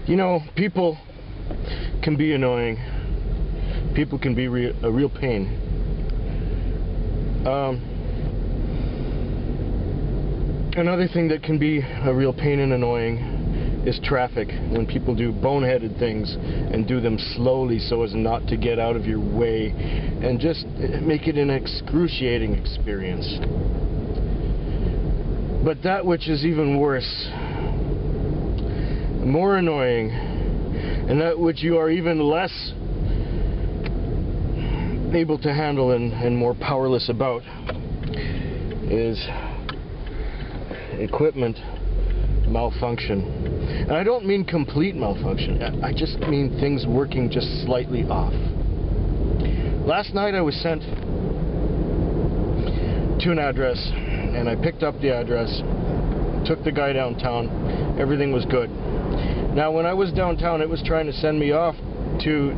You know, people can be annoying. People can be a real pain. Another thing that can be a real pain and annoying is traffic. When people do boneheaded things and do them slowly so as not to get out of your way and just make it an excruciating experience. But that which is even worse, more annoying, and that which you are even less able to handle and more powerless about, is equipment malfunction. And I don't mean complete malfunction, I just mean things working just slightly off. Last night I was sent to an address, and I picked up the address, took the guy downtown, everything was good. Now when I was downtown, it was trying to send me off to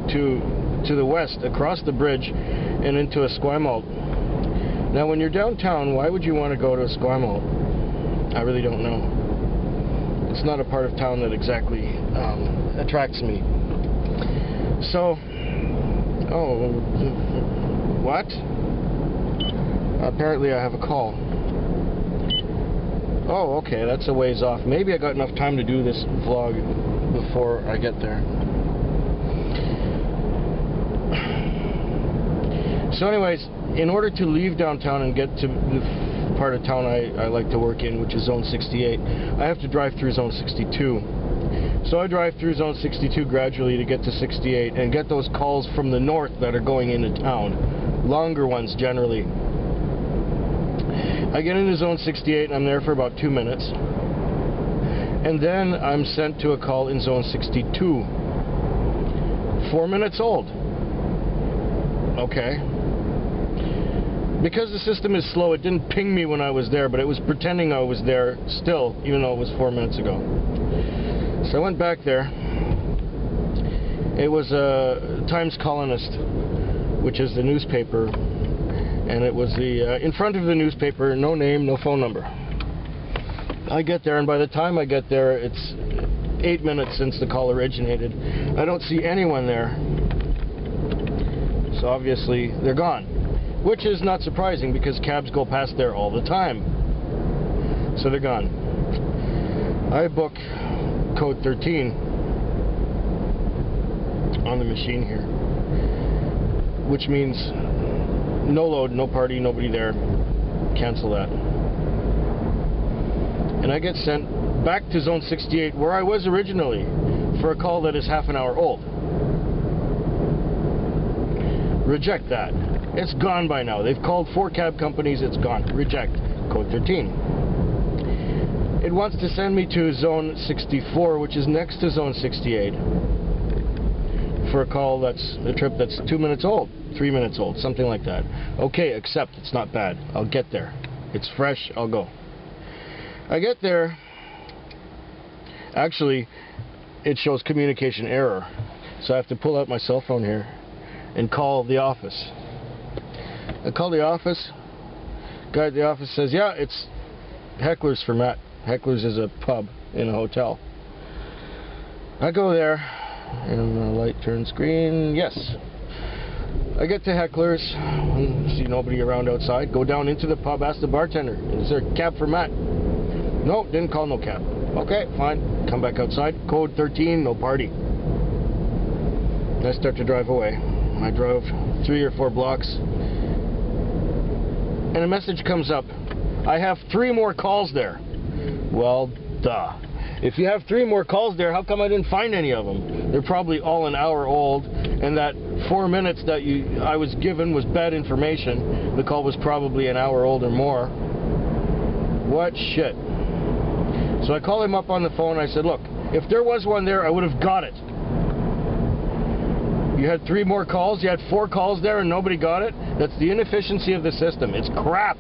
the west, across the bridge and into Esquimalt. Now when you're downtown, why would you want to go to Esquimalt? I really don't know. It's not a part of town that exactly attracts me. So, what? Apparently I have a call. Oh, okay, that's a ways off. Maybe I got enough time to do this vlog before I get there. So anyways, in order to leave downtown and get to the part of town I like to work in, which is Zone 68, I have to drive through Zone 62. So I drive through Zone 62 gradually to get to 68 and get those calls from the north that are going into town. Longer ones generally. I get into Zone 68 and I'm there for about 2 minutes. And then I'm sent to a call in Zone 62. 4 minutes old. Okay. Because the system is slow, it didn't ping me when I was there, but it was pretending I was there still, even though it was 4 minutes ago. So I went back there. It was Times Colonist, which is the newspaper, and it was the in front of the newspaper, no name, no phone number. I get there, and by the time I get there, it's 8 minutes since the call originated. I don't see anyone there, so obviously they're gone. Which is not surprising because cabs go past there all the time. So they're gone. I book code 13 on the machine here, which means no load, no party, nobody there. Cancel that. And I get sent back to Zone 68 where I was originally for a call that is half an hour old. Reject that. It's gone by now. They've called 4 cab companies, it's gone. Reject. Code 13. It wants to send me to Zone 64, which is next to Zone 68, for a call that's a trip that's 2 minutes old, 3 minutes old, something like that. Okay, accept. It's not bad. I'll get there. It's fresh. I'll go. I get there. Actually, it shows communication error. So I have to pull out my cell phone here and call the office. I call the office. Guy at the office says, yeah, it's Heckler's for Matt. Heckler's is a pub in a hotel. I go there, and the light turns green. Yes. I get to Heckler's, see nobody around outside. Go down into the pub, ask the bartender, is there a cab for Matt? No, didn't call no cab. Okay, fine. Come back outside. Code 13, no party. I start to drive away. I drove 3 or 4 blocks. And a message comes up. I have 3 more calls there. Well, duh. If you have 3 more calls there, how come I didn't find any of them? They're probably all an hour old, and that 4 minutes that I was given was bad information. The call was probably an hour old or more. What shit. So I called him up on the phone. I said, look, if there was one there, I would have got it. You had 3 more calls, you had 4 calls there and nobody got it? That's the inefficiency of the system. It's crap.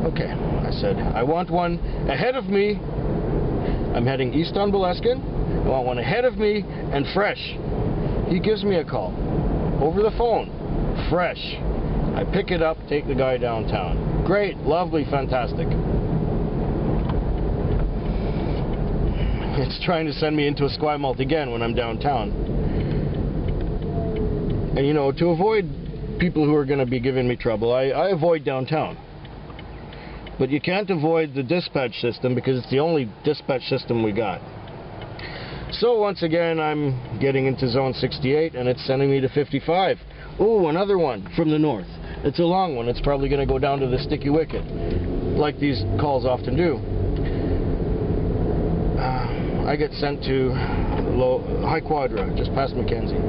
Okay, I said, I want one ahead of me. I'm heading east on Boleskine. I want one ahead of me and fresh. He gives me a call over the phone. Fresh. I pick it up, take the guy downtown. Great, lovely, fantastic. it's trying to send me into Esquimalt again when I'm downtown. And you know, to avoid people who are going to be giving me trouble, I avoid downtown. But you can't avoid the dispatch system because it's the only dispatch system we got. So once again, I'm getting into zone 68 and it's sending me to 55. Ooh, another one from the north. It's a long one. It's probably going to go down to the Sticky Wicket, like these calls often do. I get sent to High Quadra, just past Mackenzie.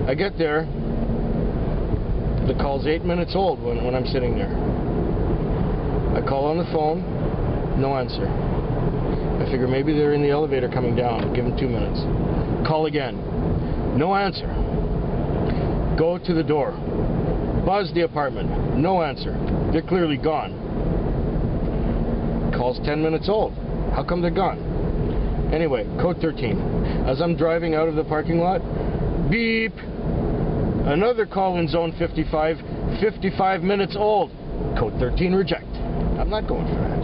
I get there. The call's 8 minutes old when I'm sitting there. I call on the phone, no answer. I figure maybe they're in the elevator coming down. Give them 2 minutes. Call again, no answer. Go to the door. Buzz the apartment, no answer. They're clearly gone. Call's 10 minutes old. How come they're gone? Anyway, code 13. As I'm driving out of the parking lot, beep. Another call in zone 55, 55 minutes old. Code 13, reject. I'm not going for that.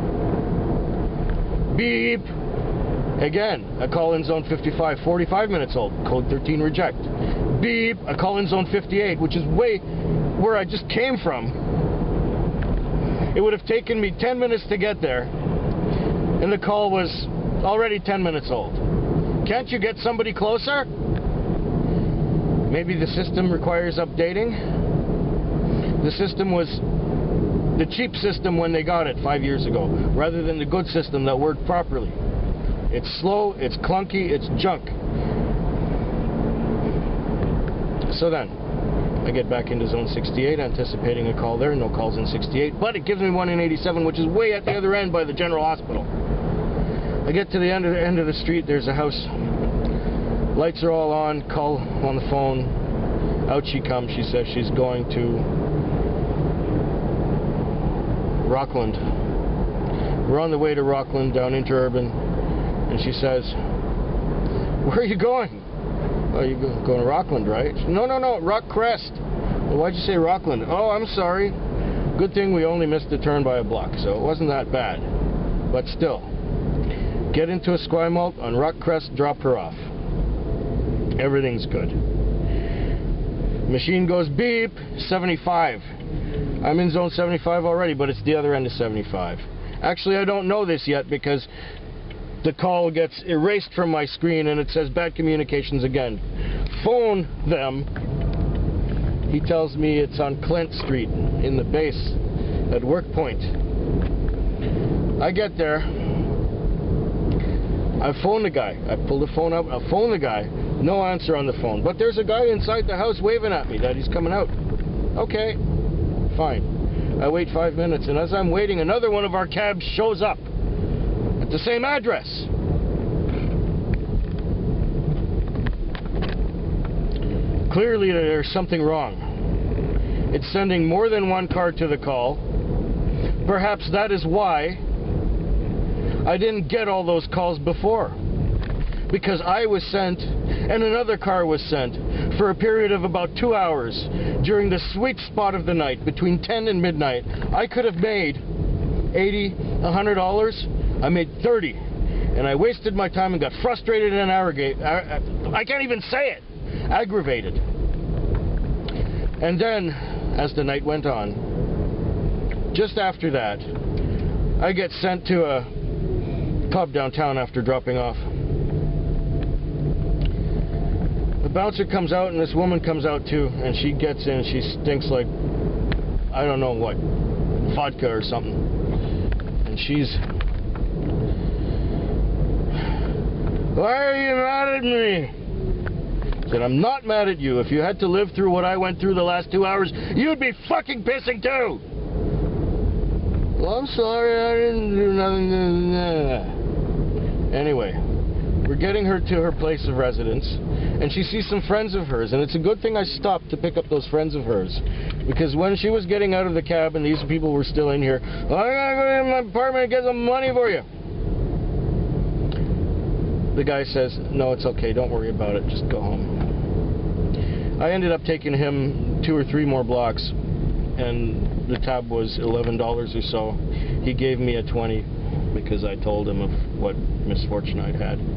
Beep. Again, a call in zone 55, 45 minutes old. Code 13, reject. Beep. A call in zone 58, which is way where I just came from. It would have taken me 10 minutes to get there, and the call was already 10 minutes old. Can't you get somebody closer? Maybe the system requires updating. The system was the cheap system when they got it 5 years ago, rather than the good system that worked properly. It's slow, it's clunky, it's junk. So then, I get back into zone 68, anticipating a call there. No calls in 68, but it gives me one in 87, which is way at the other end by the General Hospital. I get to the end of the street. There's a house. Lights are all on. Call on the phone. Out she comes. She says she's going to Rockland. We're on the way to Rockland, down interurban, and she says, "Where are you going?" "Oh, you're going to Rockland, right?" "No, Rock Crest." "Well, why'd you say Rockland?" "Oh, I'm sorry. Good thing we only missed the turn by a block, so it wasn't that bad. But still, get into Esquimalt on Rock Crest, drop her off. Everything's good." Machine goes beep, 75. I'm in zone 75 already, but it's the other end of 75. Actually, I don't know this yet because the call gets erased from my screen and it says bad communications again. Phone them. He tells me it's on Clint Street in the base at Work Point. I get there. I phone the guy. I pull the phone up. I phone the guy. No answer on the phone. But there's a guy inside the house waving at me that he's coming out. Okay, fine. I wait 5 minutes, and as I'm waiting, another one of our cabs shows up at the same address. Clearly, there's something wrong. It's sending more than one car to the call. Perhaps that is why I didn't get all those calls before. Because I was sent, and another car was sent, for a period of about 2 hours during the sweet spot of the night, between 10 and midnight. I could have made $80, $100. I made 30. And I wasted my time and got frustrated and I can't even say it. Aggravated. And then, as the night went on, just after that, I get sent to a pub downtown after dropping off. The bouncer comes out and this woman comes out too, and she gets in. She stinks like, I don't know what, vodka or something. And she's, "Why are you mad at me?" I said, "I'm not mad at you. If you had to live through what I went through the last 2 hours, you'd be fucking pissing too." "Well, I'm sorry, I didn't do nothing." Anyway, we're getting her to her place of residence, and she sees some friends of hers, and it's a good thing I stopped to pick up those friends of hers, because when she was getting out of the cab and these people were still in here, "I gotta go in my apartment and get some money for you." The guy says, "No, it's okay, don't worry about it, just go home." I ended up taking him 2 or 3 more blocks, and the tab was $11 or so. He gave me a 20 because I told him of what misfortune I'd had.